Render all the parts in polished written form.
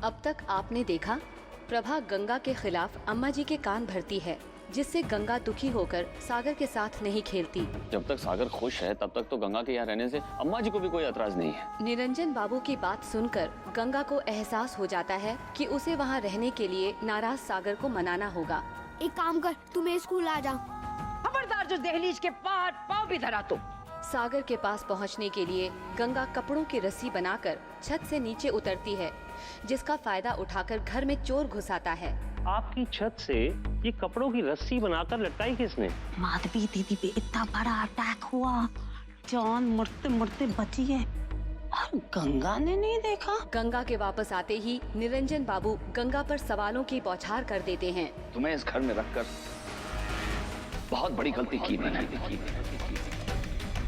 अब तक आपने देखा, प्रभा गंगा के खिलाफ अम्मा जी के कान भरती है, जिससे गंगा दुखी होकर सागर के साथ नहीं खेलती। जब तक सागर खुश है तब तक तो गंगा के यहाँ रहने से अम्मा जी को भी कोई एतराज नहीं है। निरंजन बाबू की बात सुनकर गंगा को एहसास हो जाता है कि उसे वहाँ रहने के लिए नाराज सागर को मनाना होगा। एक काम कर, तू मेरे स्कूल आ जा। खबरदार, जो दहलीज के पार पाँव भी धरा तो। सागर के पास पहुंचने के लिए गंगा कपड़ों की रस्सी बनाकर छत से नीचे उतरती है, जिसका फायदा उठाकर घर में चोर घुस आता है। आपकी छत से ये कपड़ों की रस्सी बनाकर लटकाई किसने? माधवी दीदी पे इतना बड़ा अटैक हुआ, जान मरते मरते बची है और गंगा ने नहीं देखा। गंगा के वापस आते ही निरंजन बाबू गंगा पर सवालों की बौछार कर देते हैं। तुम्हें इस घर में रखकर बहुत बड़ी गलती की मैंने।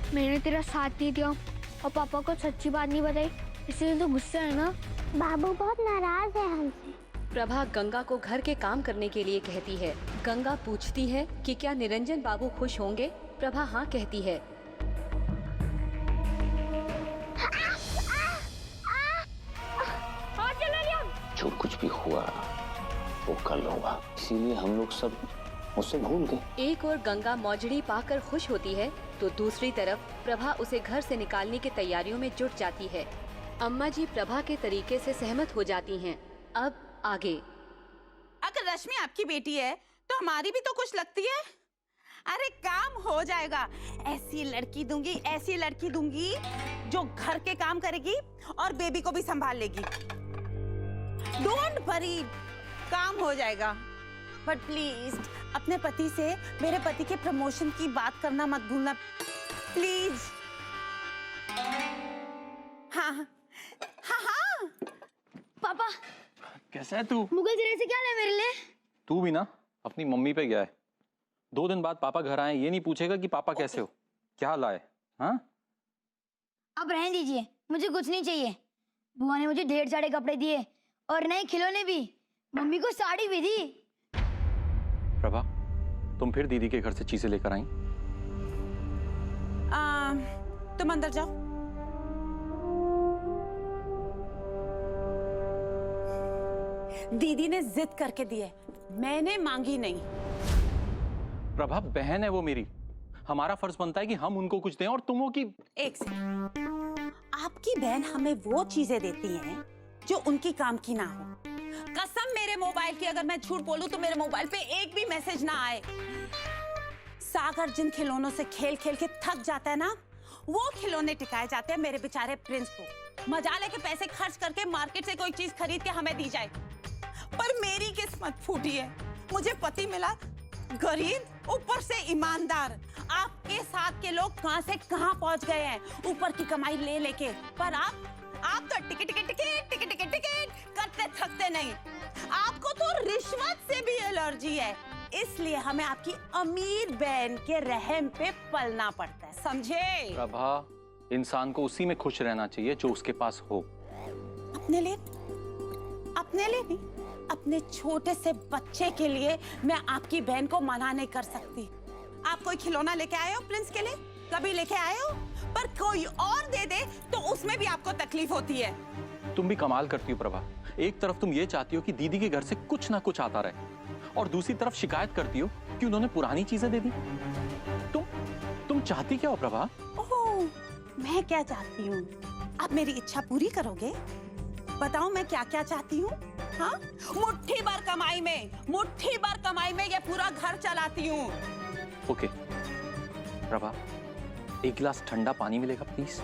मैंने तेरा साथ नहीं दिया और पापा को सच्ची बात नहीं बताई, इसलिए तो गुस्सा है ना। बाबू बहुत नाराज है हमसे। प्रभा गंगा को घर के काम करने के लिए कहती है। गंगा पूछती है कि क्या निरंजन बाबू खुश होंगे। प्रभा हाँ कहती है। जो कुछ भी हुआ वो कल होगा, इसीलिए हम लोग सब उससे भूल गए। एक और गंगा मौजड़ी पाकर खुश होती है तो दूसरी तरफ प्रभा उसे घर से निकालने की तैयारियों में जुट जाती है। अम्मा जी प्रभा के तरीके से सहमत हो जाती हैं। अब आगे। अगर रश्मि आपकी बेटी है तो हमारी भी तो कुछ लगती है। अरे काम हो जाएगा। ऐसी लड़की दूंगी जो घर के काम करेगी और बेबी को भी संभाल लेगी। डोंट वरी, काम हो जाएगा। बट प्लीज अपने पति से मेरे पति के प्रमोशन की बात करना मत भूलना, प्लीज। हाँ हाँ हाँ। पापा कैसा है तू? मुगल जिले से क्या ले मेरे लिए? तू भी ना अपनी मम्मी पे गया है। 2 दिन बाद पापा घर आए, ये नहीं पूछेगा कि पापा कैसे हो, क्या लाए? हाँ अब रहने दीजिए, मुझे कुछ नहीं चाहिए। बुआ ने मुझे ढेर सारे कपड़े दिए और नए खिलौने भी, मम्मी को साड़ी भी दी। प्रभा, तुम फिर दीदी के घर से चीजें लेकर आई? तुम अंदर जाओ। दीदी ने जिद करके दी है, मैंने मांगी नहीं। प्रभा बहन है वो मेरी, हमारा फर्ज बनता है कि हम उनको कुछ दें और तुम हो कि। एक सेकंड, आपकी बहन हमें वो चीजें देती हैं जो उनकी काम की ना हो। कसम मेरे मोबाइल की, अगर मैं झूठ बोलूं तो मेरे मोबाइल पे एक भी मैसेज ना आए। सागर जिन खिलौनों से खेल खेल के थक जाता है ना, वो खिलौने टिकाए जाते हैं मेरे बेचारे प्रिंस को। मजाले के पैसे खर्च करके मार्केट से कोई चीज खरीद के हमें दी जाए। पर मेरी किस्मत फूटी है, मुझे पति मिला गरीब, ऊपर से ईमानदार। आपके साथ के लोग कहां से कहां पहुंच गए हैं ऊपर की कमाई ले लेके, पर आप तो टिकट करते थकते नहीं। आपको तो रिश्वत से भी एलर्जी है, इसलिए हमें आपकी अमीर बहन के रहम पे पलना पड़ता है, समझे? प्रभा, इंसान को उसी में खुश रहना चाहिए जो उसके पास हो। अपने लिए नहीं, अपने छोटे से बच्चे के लिए मैं आपकी बहन को मना नहीं कर सकती। आप कोई खिलौना लेके आए हो प्रिंस के लिए? कभी लेके आए हो? पर कोई और दे दे तो उसमें भी आपको तकलीफ होती है। तुम भी कमाल करती हो प्रभा। एक तरफ तुम ये चाहती हो कि दीदी के घर से कुछ ना कुछ आता रहे, और दूसरी तरफ शिकायत करती हो कि उन्होंने पुरानी चीजें दे दी। तुम चाहती क्या हो प्रभा? ओह, मैं क्या चाहती हूँ? आप मेरी इच्छा पूरी करोगे? बताओ मैं क्या क्या चाहती हूँ? हाँ, मुट्ठी भर कमाई में ये पूरा घर चलाती हूँ। ओके प्रभा, एक गिलास ठंडा पानी मिलेगा प्लीज?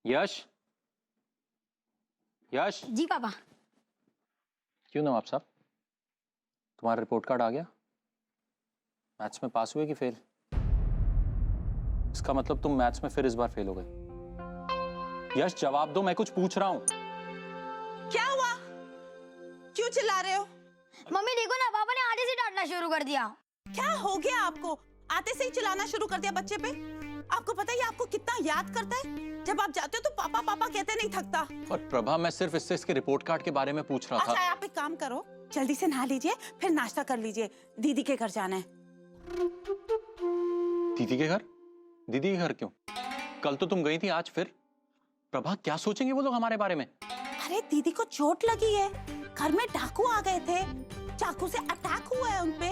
यश जी पापा। क्यों नवाब साहब, तुम्हारा रिपोर्ट कार्ड आ गया? मैथ्स में पास हुए कि फेल? इसका मतलब तुम मैथ्स में फिर इस बार फेल हो गए। यश जवाब दो, मैं कुछ पूछ रहा हूं। क्या हुआ? क्यों चिल्ला रहे हो? मम्मी देखो ना, पापा ने आधे से डांटना शुरू कर दिया। क्या हो गया आपको? आते से ही चिल्लाना शुरू कर दिया बच्चे पे? आपको पता है ये आपको कितना याद करता है? जब आप जाते हो तो पापा पापा कहते नहीं थकता। पर प्रभा, मैं सिर्फ इसके रिपोर्ट कार्ड के बारे में पूछ रहा था। अच्छा, आप एक काम करो, जल्दी से नहा लीजिए, फिर नाश्ता कर लीजिए, दीदी के घर जाना है। दीदी के घर? दीदी के घर क्यों? कल तो तुम गई थी, आज फिर? प्रभा, क्या सोचेंगे वो लोग हमारे बारे में? अरे दीदी को चोट लगी है, घर में डाकू आ गए थे, चाकू से अटैक हुआ है उनपे।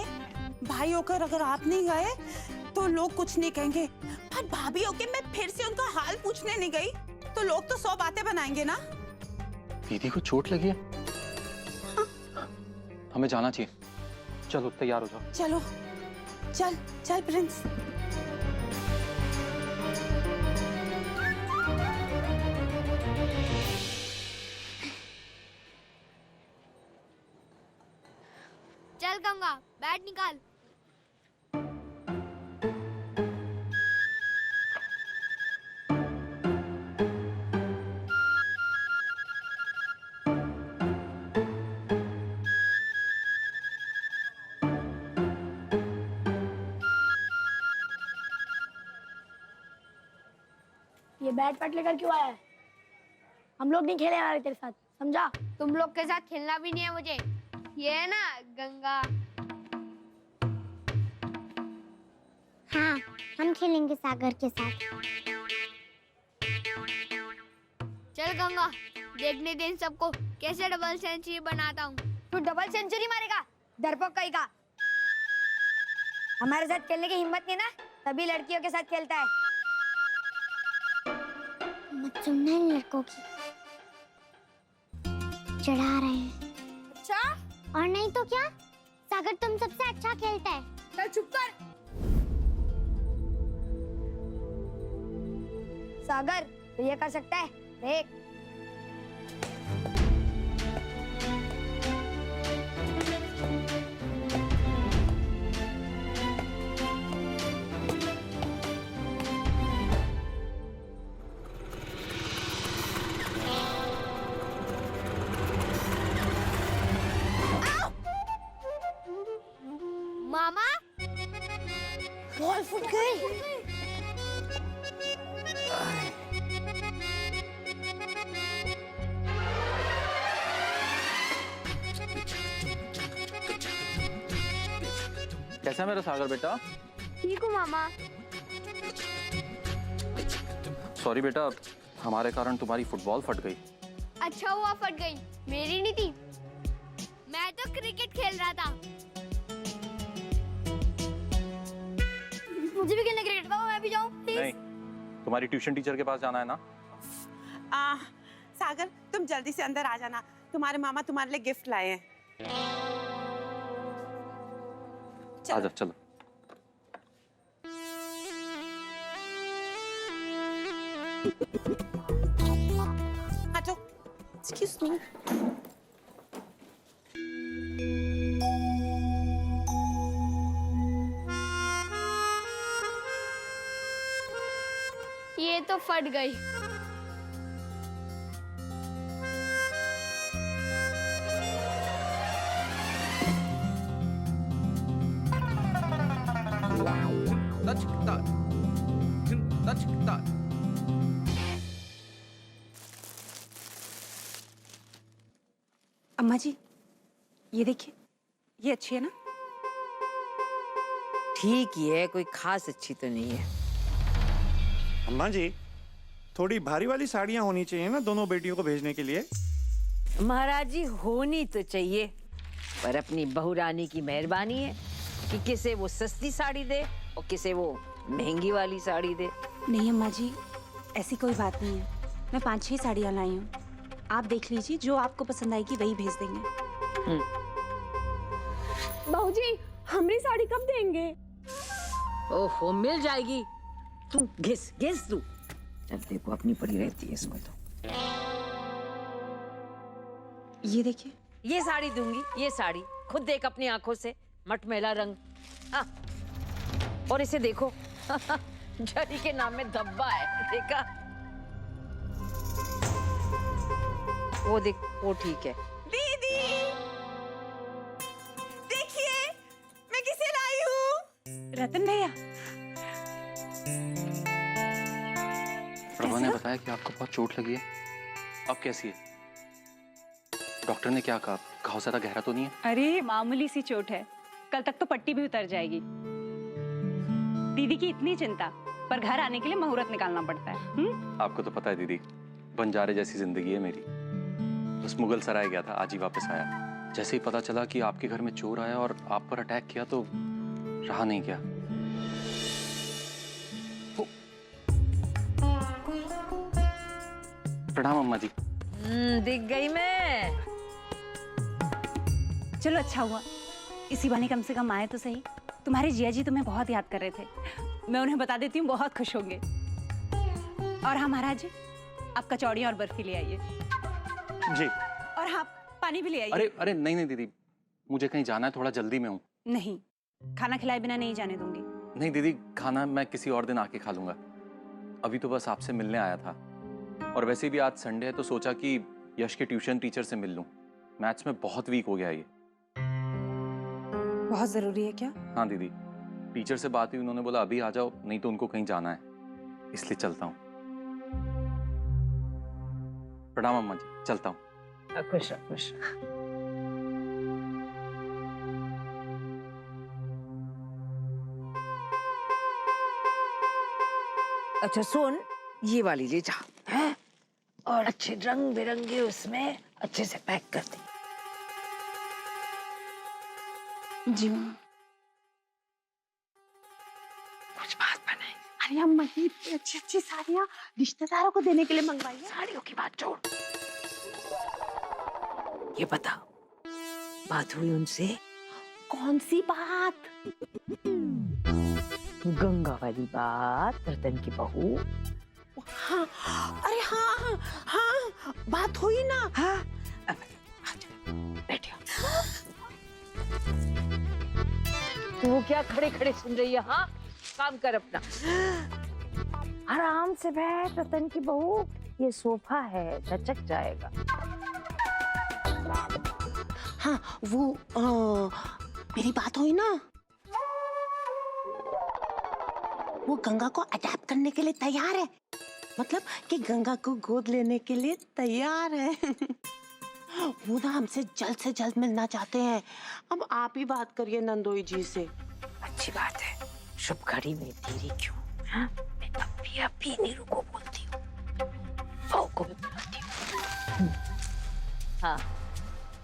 भाई होकर अगर आप नहीं गए तो लोग कुछ नहीं कहेंगे, पर भाभी होकर मैं फिर से उनका हाल पूछने नहीं गई तो लोग तो 100 बातें बनाएंगे ना। दीदी को चोट लगी है? हाँ। हमें जाना चाहिए, चलो तैयार हो जाओ। चलो, चल चल प्रिंस। चल गंगा, बैट निकाल। ये बैट पैट लेकर क्यों आया है? हम लोग नहीं खेले वाले तेरे साथ, समझा? तुम लोग के साथ खेलना भी नहीं है मुझे। ये है ना गंगा। हाँ, हम खेलेंगे सागर के साथ। चल गंगा, देखने दे इन सबको कैसे डबल सेंचुरी बनाता हूँ। तू डबल सेंचुरी मारेगा? डरपोक कहीं का। हमारे साथ खेलने की हिम्मत नहीं ना, तभी लड़कियों के साथ खेलता है। मत सुनना इन लड़कों की, चढ़ा रहे हैं। अच्छा? और नहीं तो क्या? सागर तुम सबसे अच्छा खेलता है। चल चुप कर। सागर, तू ये कर सकता है, देख। मामा, बॉल फूट गई। कैसा है मेरा सागर बेटा? ठीक हूँ मामा। सॉरी बेटा, हमारे कारण तुम्हारी फुटबॉल फट गई। अच्छा हुआ फट गई, मेरी नहीं थी। मैं तो क्रिकेट खेल रहा था। मुझे भी खेलना क्रिकेट, पापा मैं भी जाऊँ प्लीज? नहीं, तुम्हारी ट्यूशन टीचर के पास जाना है ना। सागर, तुम जल्दी से अंदर आ जाना, तुम्हारे मामा तुम्हारे लिए गिफ्ट लाए हैं। आजा, चलो। आ जाओ। Excuse me. ये तो फट गई। अम्मा जी, ये देखिए, ये अच्छी है ना? ठीक ही है, कोई खास अच्छी तो नहीं है। अम्मा जी, थोड़ी भारी वाली साड़ियाँ होनी चाहिए ना दोनों बेटियों को भेजने के लिए। महाराज जी, होनी तो चाहिए, पर अपनी बहू रानी की मेहरबानी है कि किसे वो सस्ती साड़ी दे और किसे वो महंगी वाली साड़ी दे। नहीं अम्मा जी, ऐसी कोई बात नहीं है। मैं 5-6 साड़ियाँ लाई हूँ, आप देख लीजिए, जो आपको पसंद आएगी वही भेज देंगे। बहू जी, हमारी साड़ी कब देंगे? ओहो, मिल जाएगी। तू घिस घिस तू। अब देखो, अपनी पड़ी रहती है इसमें तो। ये देखिए, ये साड़ी दूंगी, ये साड़ी खुद देख अपनी आंखों से, मटमैला रंग। हाँ, और इसे देखो, जरी के नाम में धब्बा है, देखा? वो देख, वो ठीक है। दीदी, देखिए मैं किसे लाई हूँ। रतन भैया। प्रभा ने बताया कि आपको बहुत चोट लगी है। अब कैसी है? डॉक्टर ने क्या कहा? घाव ज्यादा गहरा तो नहीं है? अरे मामूली सी चोट है, कल तक तो पट्टी भी उतर जाएगी। दीदी की इतनी चिंता, पर घर आने के लिए मुहूर्त निकालना पड़ता है। आपको तो पता है दीदी, बंजारे जैसी जिंदगी है मेरी। बस मुगल सराय गया था, आज ही वापस आया। जैसे ही पता चला कि आपके घर में चोर आया और आप पर अटैक किया तो रहा नहीं गया। प्रणाम अम्मा जी। दिख गई मैं। चलो अच्छा हुआ, इसी बहाने कम से कम आए तो सही। तुम्हारे जिया जी तुम्हें बहुत याद कर रहे थे, मैं उन्हें बता देती हूँ, बहुत खुश होंगे। और हाँ महाराज जी, आप कचौड़ियाँ और बर्फी ले आइए। जी। और हाँ, पानी भी ले आइए। अरे अरे नहीं नहीं दीदी, मुझे कहीं जाना है, थोड़ा जल्दी में हूँ। नहीं, खाना खिलाए बिना नहीं जाने दूंगी। नहीं दीदी, खाना मैं किसी और दिन आके खा लूंगा। अभी तो बस आपसे मिलने आया था, और वैसे भी आज संडे है तो सोचा कि यश के ट्यूशन टीचर से मिल लूं। मैथ्स में बहुत वीक हो गया ये। बहुत जरूरी है क्या? हाँ दीदी, टीचर से बात हुई, उन्होंने बोला अभी आ जाओ, नहीं तो उनको कहीं जाना है, इसलिए चलता हूँ। प्रणाम अम्मा जी, चलता हूँ। खुश रहो, खुश रहो। अच्छा सुन, ये वाली ले जा, हैं? और अच्छे रंग बिरंगे उसमें अच्छे से पैक कर दे। जी माँ। कुछ बात बनाए। अरे अम्मा जी, इतनी अच्छी अच्छी साड़ियाँ रिश्तेदारों को देने के लिए मंगवाई है। साड़ियों की बात छोड़, ये बता, बात हुई उनसे? कौन सी बात? गंगा वाली बात, रतन की बहू। हाँ, अरे हाँ हाँ हाँ, बात हुई ना। हाँ, अब बैठियो। तू क्या खड़े खड़े सुन रही है? हाँ, काम कर अपना, आराम से बैठ। रतन की बहू, ये सोफा है, लचक जाएगा। हाँ, वो मेरी बात हुई ना, वो गंगा को अडैप्ट करने के लिए तैयार है। मतलब कि गंगा को गोद लेने के लिए तैयार है। वो ना हमसे से जल्द मिलना चाहते हैं। अब आप ही बात करिए नंदोई जी से। अच्छी बात है, शुभ घड़ी में देरी क्यों? हाँ? मैं अभी नीरू को बोलती हूँ, बहू को भी बुलाती हूँ। हाँ,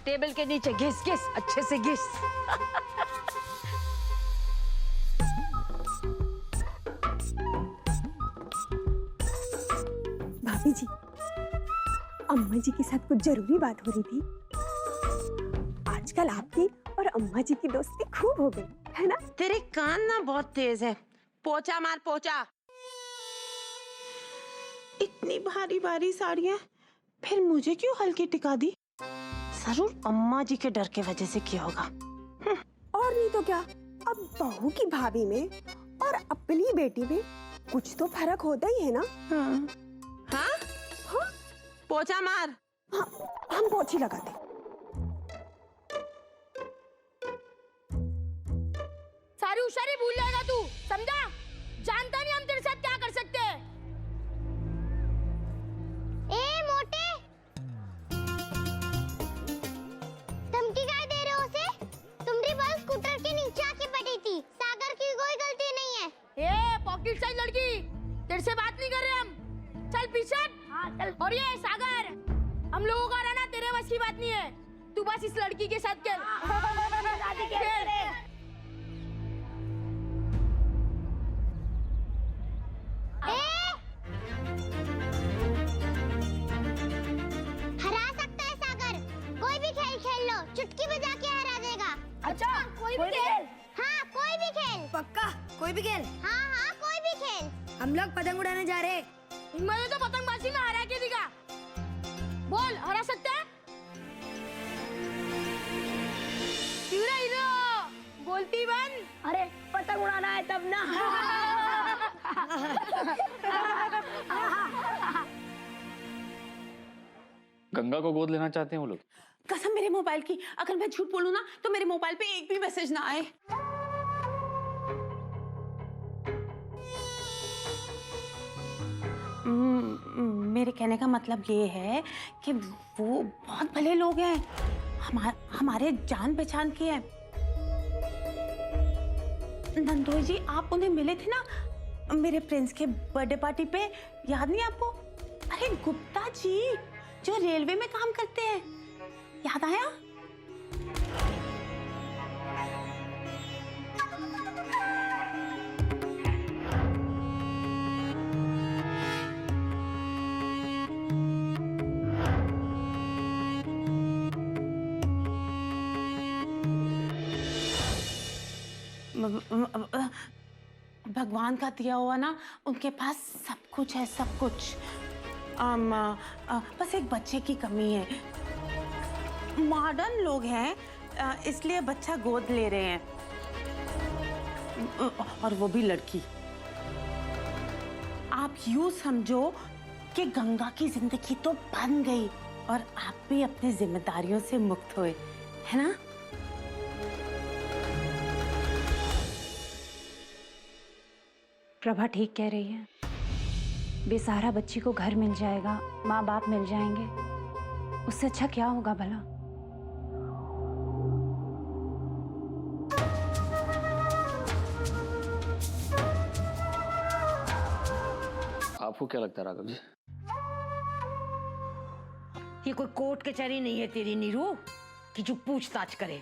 टेबल के नीचे घिस घिस, अच्छे से घिस। भाभी जी, अम्मा जी के साथ कुछ जरूरी बात हो रही थी। आजकल आपकी और अम्मा जी की दोस्ती खूब हो गई है ना? तेरे कान ना बहुत तेज है, पोछा मार पोछा। इतनी भारी भारी साड़ियाँ फिर मुझे क्यों हल्की टिका दी? जरूर अम्मा जी के डर के वजह से किया होगा। और नहीं तो क्या, अब बहू की भाभी में और अपनी बेटी में कुछ तो फर्क होता ही है ना। हाँ हाँ, हाँ? पोछा मार। हाँ, हम पोछी लगाते। सारी होशियारी भूल जाएगा तू, समझा? जानता नहीं हम तेरे साथ क्या कर सकते हैं। ए मोटे, धमकी क्या दे रहे हो उसे? तुम्हारी बस स्कूटर के नीचे आके बैठी थी, सागर की कोई गलती नहीं है। ए पॉकेट साइज लड़की, तेरे से बात नहीं कर रहे हम, चल पीछे। हाँ चल। और ये सागर, हम लोगों का रहना तेरे बस की बात नहीं है, तू बस इस लड़की के साथ खेल। हरा सकता है सागर, कोई भी खेल खेल लो, चुटकी बजा के हरा देगा। अच्छा, कोई भी खेल? हाँ, कोई भी खेल। पक्का, कोई भी खेल? हाँ हाँ, कोई भी खेल। हम लोग पतंग उड़ाने जा रहे हैं। मुझे तो पतंगबाजी में हरा के दिखा। बोल, हरा सकता है? हीरो, बोलती बन। अरे पतंग उड़ाना है तब ना। गंगा को गोद लेना चाहते हैं वो लोग। कसम मेरे मोबाइल की, अगर मैं झूठ बोलूं ना तो मेरे मोबाइल पे एक भी मैसेज ना आए। मेरे कहने का मतलब ये है कि वो बहुत भले लोग हैं, हमारे जान पहचान के हैं। नंदोई जी, आप उन्हें मिले थे ना मेरे प्रिंस के बर्थडे पार्टी पे, याद नहीं आपको? अरे गुप्ता जी जो रेलवे में काम करते हैं, याद आया? भगवान का दिया हुआ ना, उनके पास सब कुछ है, सब कुछ। बस एक बच्चे की कमी है। मॉडर्न लोग हैं, इसलिए बच्चा गोद ले रहे हैं, और वो भी लड़की। आप यूं समझो कि गंगा की जिंदगी तो बन गई और आप भी अपनी जिम्मेदारियों से मुक्त हुए, है ना? प्रभा ठीक कह रही है। बेसहारा बच्ची को घर मिल जाएगा, माँ बाप मिल जाएंगे, उससे अच्छा क्या होगा भला? आपको क्या लगता है राघव जी? ये कोई कोर्ट कचहरी नहीं है तेरी नीरू कि जो पूछताछ करे।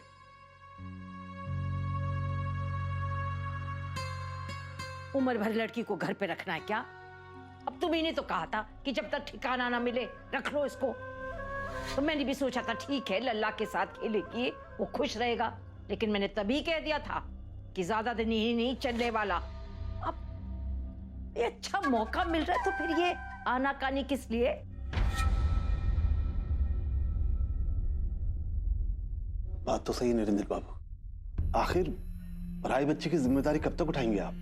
उम्र भर लड़की को घर पे रखना है क्या? अब तुम्ही ने तो कहा था कि जब तक ठिकाना ना मिले रख लो इसको। तो मैंने भी सोचा था ठीक है लल्ला के साथ खेलेगी, वो खुश रहेगा, लेकिन मैंने तभी कह दिया था कि ज्यादा दिन ही नहीं चलने वाला। अब ये अच्छा मौका मिल रहा है तो फिर ये आनाकानी किस लिए? बात तो सही है नरेंद्र बाबू, आखिर पराई बच्चे की जिम्मेदारी कब तक उठाएंगे आप?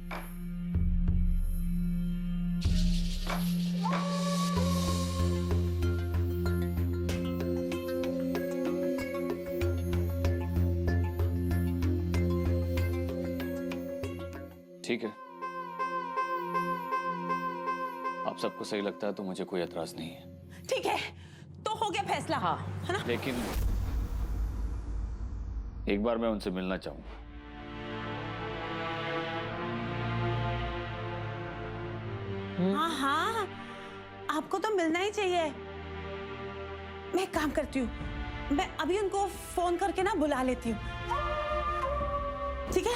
ठीक है, आप सबको सही लगता है तो मुझे कोई एतराज नहीं है। ठीक है, तो हो गया फैसला, हाँ, है ना? लेकिन एक बार मैं उनसे मिलना चाहूंगा। हाँ हाँ, आपको तो मिलना ही चाहिए। मैं एक काम करती हूँ, मैं अभी उनको फोन करके ना बुला लेती हूँ, ठीक है?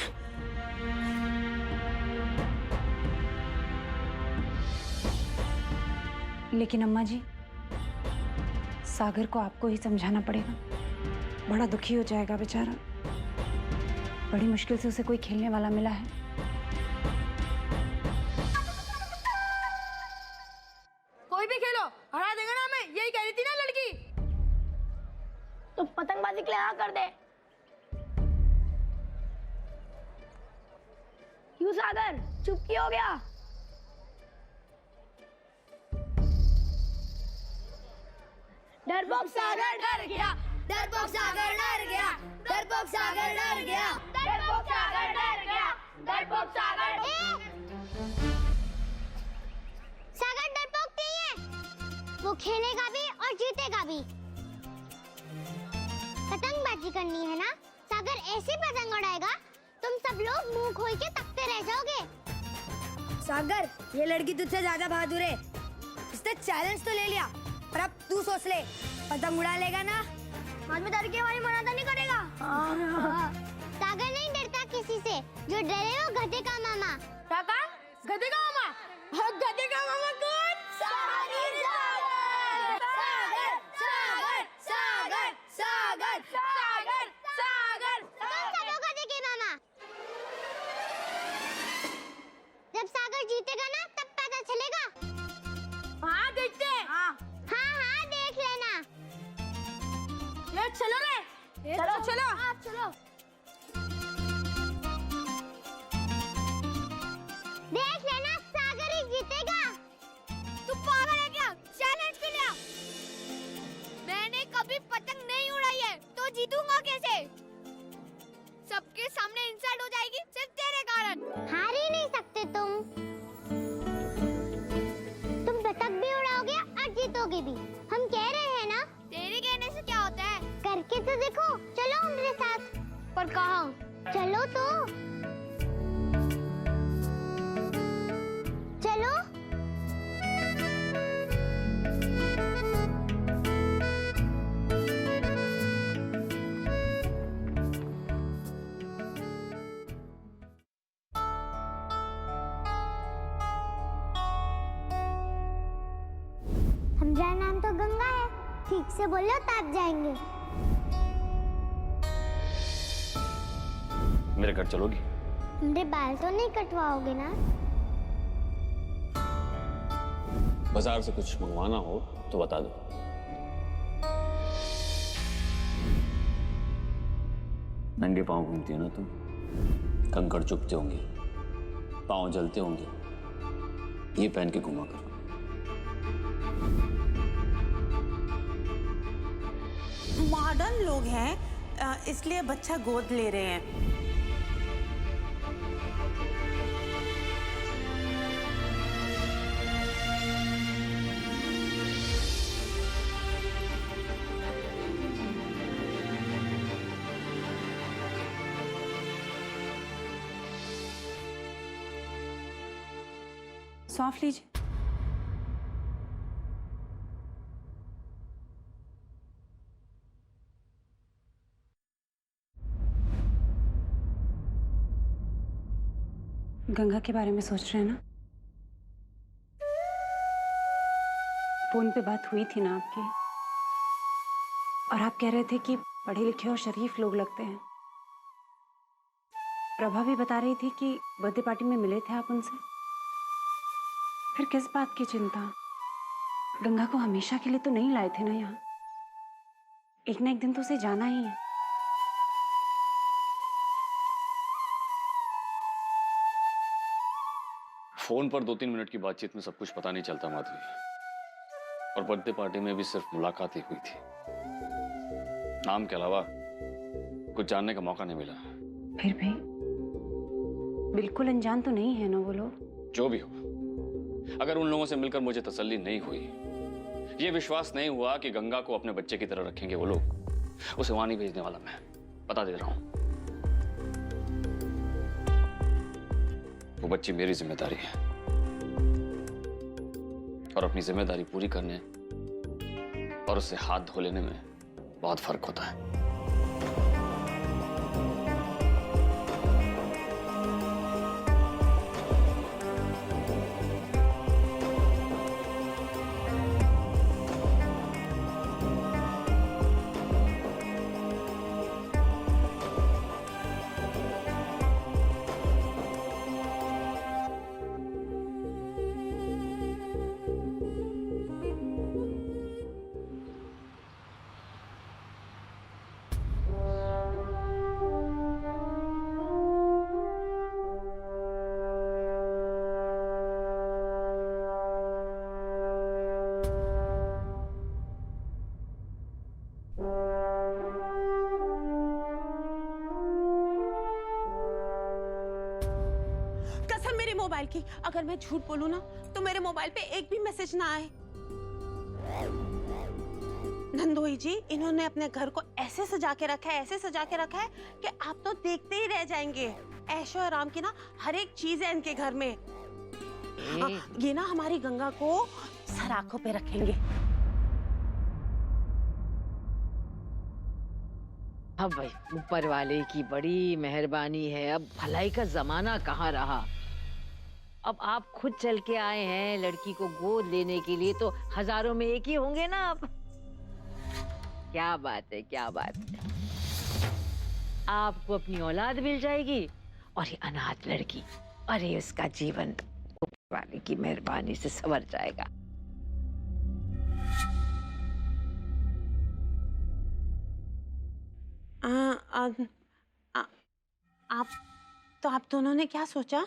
लेकिन अम्मा जी, सागर को आपको ही समझाना पड़ेगा, बड़ा दुखी हो जाएगा बेचारा। बड़ी मुश्किल से उसे कोई खेलने वाला मिला है। कोई भी खेलो, हरा देगा ना हमें, यही कह रही थी ना लड़की। तो पतंगबाजी के लिए हाँ कर दे। क्यों सागर, चुप क्यों हो गया? डरपोक सागर डर गया, डरपोक सागर डर गया, डरपोक सागर डर गया, डरपोक सागर डर गया, डरपोक सागर। सागर डरपोक नहीं है, वो खेलेगा भी और जीतेगा भी। पतंगबाजी करनी है ना? सागर ऐसी पतंग उड़ाएगा तुम सब लोग मुंह खोल के तकते रह जाओगे। सागर, ये लड़की तुझसे ज्यादा बहादुर है, इसने चैलेंज तो ले लिया, पर अब तू सोच ले, पतंग उड़ा लेगा ना? बाद में डर के हमारी मनाता नहीं करेगा। सागर नहीं डरता किसी से, जो डरे वो गधे का मामा। काका, गधे का मामा? गधे का मामा कौन? सागर, सागर, सागर, सागर, सागर, सागर, सागर। कौन सा वो गधे के मामा? जब सागर जीतेगा ना तब पता चलेगा। हाँ देखते हैं। हाँ हाँ देख लेना। ले चलो रे, चलो चलो, हाँ चलो। देख लेना सागर ही जीतेगा। तू पागल है क्या? चैलेंज के लिया। मैंने कभी पतंग नहीं उड़ाई है, तो जीतूंगा कैसे? सबके सामने इंसल्ट हो जाएगी सिर्फ तेरे कारण। हार ही नहीं सकते तुम पतंग भी उड़ाओगे और जीतोगे भी। हम कह रहे हैं ना। तेरे कहने से क्या होता है? करके तो देखो, चलो हमारे साथ। पर कहाँ? चलो तो। मेरा नाम तो गंगा है, ठीक से बोलो तब जाएंगे। मेरे घर चलोगी? मेरे बाल तो नहीं कटवाओगे ना? बाजार से कुछ मंगवाना हो तो बता दो। नंगे पांव घूमती हो ना तुम, कंकड़ चुभते होंगे, पांव जलते होंगे, ये पहन के घूमा करो। मॉडर्न लोग हैं इसलिए बच्चा गोद ले रहे हैं। सौंफ लीजिए। गंगा के बारे में सोच रहे हैं ना? फोन पे बात हुई थी ना आपकी, और आप कह रहे थे कि पढ़े लिखे और शरीफ लोग लगते हैं। प्रभा भी बता रही थी कि बर्थडे पार्टी में मिले थे आप उनसे। फिर किस बात की चिंता? गंगा को हमेशा के लिए तो नहीं लाए थे ना यहाँ, एक ना एक दिन तो उसे जाना ही है। फोन पर 2-3 मिनट की बातचीत में सब कुछ पता नहीं चलता माधवी, और बर्थडे पार्टी में भी सिर्फ मुलाकात ही हुई थी। नाम के अलावा कुछ जानने का मौका नहीं मिला। फिर भी बिल्कुल अनजान तो नहीं है ना वो लोग? जो भी हो, अगर उन लोगों से मिलकर मुझे तसल्ली नहीं हुई, ये विश्वास नहीं हुआ कि गंगा को अपने बच्चे की तरह रखेंगे वो लोग, उसे वहां नहीं भेजने वाला मैं, बता दे रहा हूं। वो बच्ची मेरी जिम्मेदारी है, और अपनी जिम्मेदारी पूरी करने और उससे हाथ धो लेने में बहुत फर्क होता है। मोबाइल की, अगर मैं झूठ बोलूं ना तो मेरे मोबाइल पे एक भी मैसेज ना आए। नंदोई जी, इन्होंने अपने घर को ऐसे सजा के रखा है, ऐसे सजा के रखा है कि आप तो देखते ही रह जाएंगे। ऐशो आराम की ना हर एक चीज है इनके घर में। ये ना हमारी गंगा को सराखों पे रखेंगे। अब भाई ऊपर वाले की बड़ी मेहरबानी है, अब भलाई का जमाना कहाँ रहा। अब आप खुद चल के आए हैं लड़की को गोद लेने के लिए, तो हजारों में एक ही होंगे ना आप। क्या बात है, क्या बात है। आपको अपनी औलाद मिल जाएगी, और ये अनाथ लड़की, अरे उसका जीवन ऊपर वाले की मेहरबानी से संवर जाएगा। आप दोनों ने क्या सोचा?